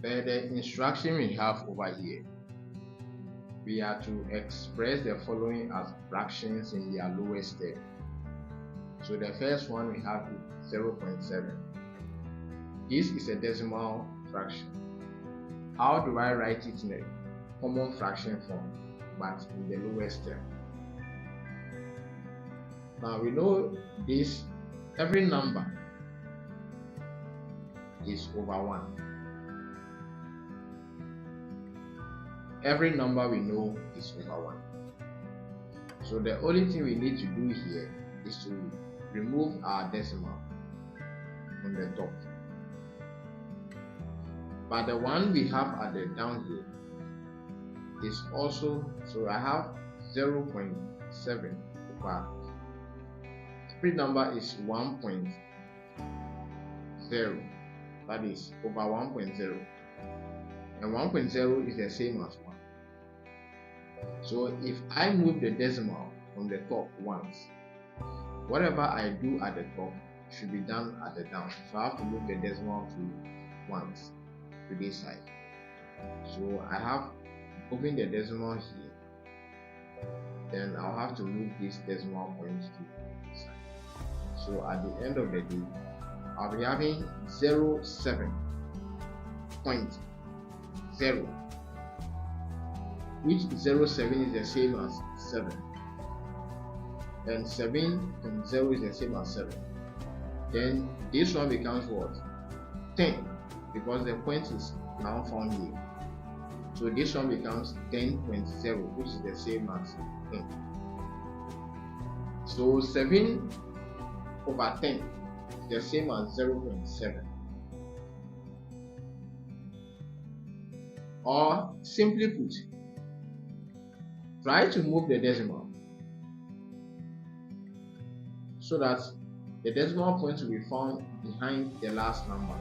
The instruction we have over here, we are to express the following as fractions in their lowest term. So the first one we have is 0.7. This is a decimal fraction. How do I write it in a common fraction form, but in the lowest term? Now we know this, every number is over 1. Every number we know is over 1. So the only thing we need to do here is to remove our decimal from the top. But the one we have at the down here is also, so I have 0.7 over, every number is 1.0, that is over 1.0, and 1.0 is the same as 1. So if I move the decimal from the top once, whatever I do at the top should be done at the down. So I have to move the decimal to once to this side. So I have moving the decimal here, then I'll have to move this decimal point to this side. So at the end of the day, I'll be having 0.7, which 0.7 is the same as 7, and 7.0 is the same as 7. Then this one becomes what? 10, because the point is now found here. So this one becomes 10.0, which is the same as 10. So 7 over 10 is the same as 0.7. Or simply put, try to move the decimal so that the decimal point will be found behind the last number.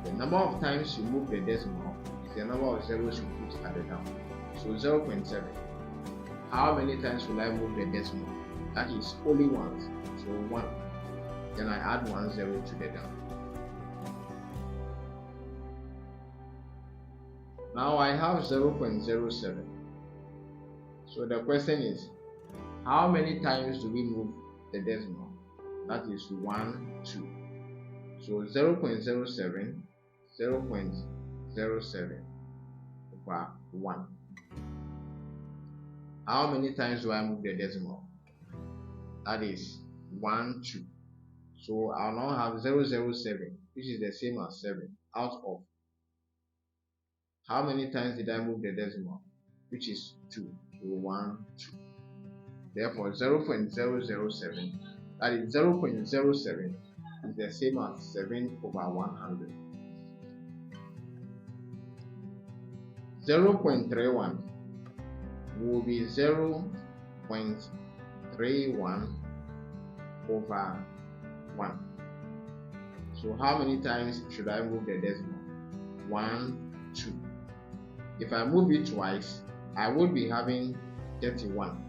The number of times you move the decimal is the number of zeros you put at the down. So 0.7. How many times will I move the decimal? That is only once. So 1. Then I add 1 0 to the down. Now I have 0.07. So the question is, how many times do we move the decimal? That is 1, 2. So 0.07, 0.07 over 1. How many times do I move the decimal? That is 1, 2. So I'll now have 007, which is the same as 7, out of how many times did I move the decimal? Which is 2. So 1, 2. Therefore 0.007, that is 0.07, is the same as 7 over 100. 0.31 will be 0.31 over 1. So how many times should I move the decimal? 1, 2. If I move it twice, I would be having 31.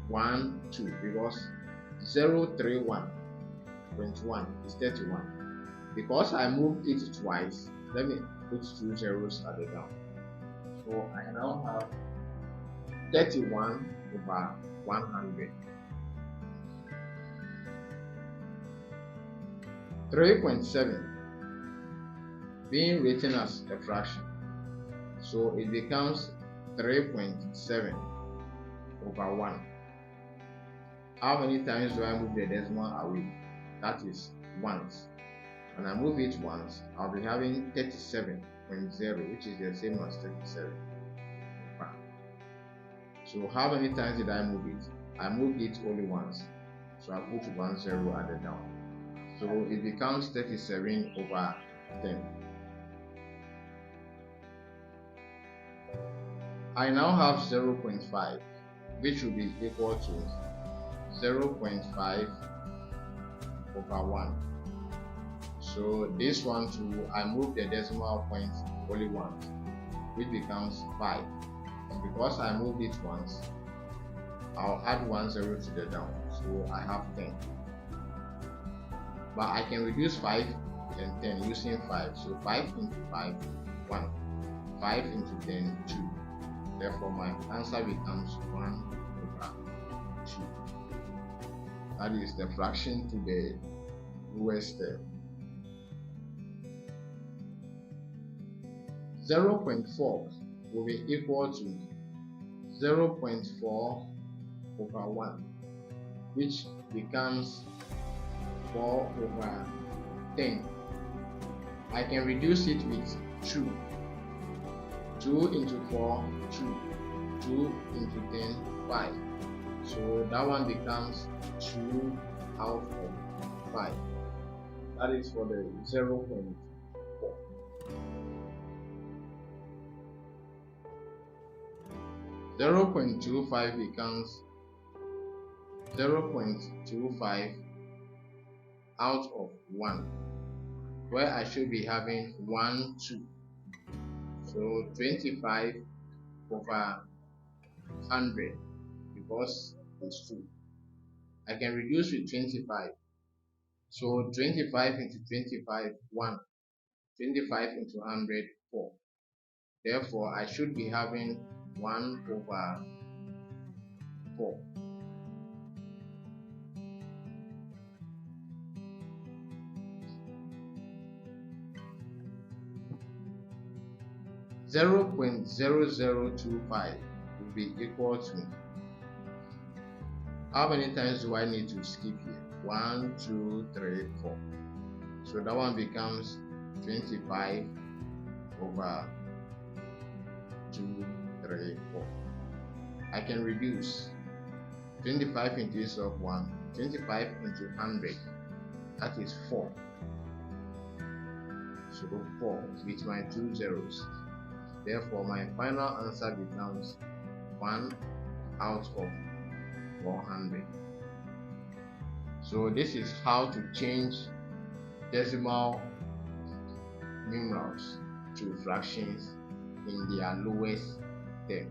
1, 2, because 0.31 is 31. Because I moved it twice, let me put 2 zeros at the down. So I now have 31 over 100. 3.7 being written as a fraction, so it becomes 3.7 over 1. How many times do I move the decimal away? That is once. When I move it once, I'll be having 37.0, which is the same as 37. So how many times did I move it? I moved it only once, so I put 1 0 at the down. So it becomes 37 over 10. I now have 0.5, which will be equal to 0.5 over 1. So this one too, I move the decimal point only once, which becomes 5. And because I moved it once, I'll add 1 0 to the down, so I have 10. But I can reduce 5 then 10 using 5. So 5 into 5, 1. 5 into 10, 2. Therefore, my answer becomes 1 over 2. That is the fraction to the lowest term. 0.4 will be equal to 0.4 over 1, which becomes 4 over 10. I can reduce it with 2. 2 into 4, 2. 2 into 10, 5. So that one becomes 2 out of 5. That is for the 0.4. 0.25 becomes 0.25 out of 1, where I should be having 1, 2. So 25 over 100 because it's 2. I can reduce with 25. So 25 into 25, 1. 25 into 100, 4. Therefore, I should be having 1 over 4. .0025 will be equal to, how many times do I need to skip here? 1, 2, 3, 4. So that one becomes 25 over 2, 3, 4. I can reduce 25 into its of 1, 25 into 100, that is 4. So 4 with my 2 zeros. Therefore, my final answer becomes 1 out of 400. So this is how to change decimal numerals to fractions in their lowest term.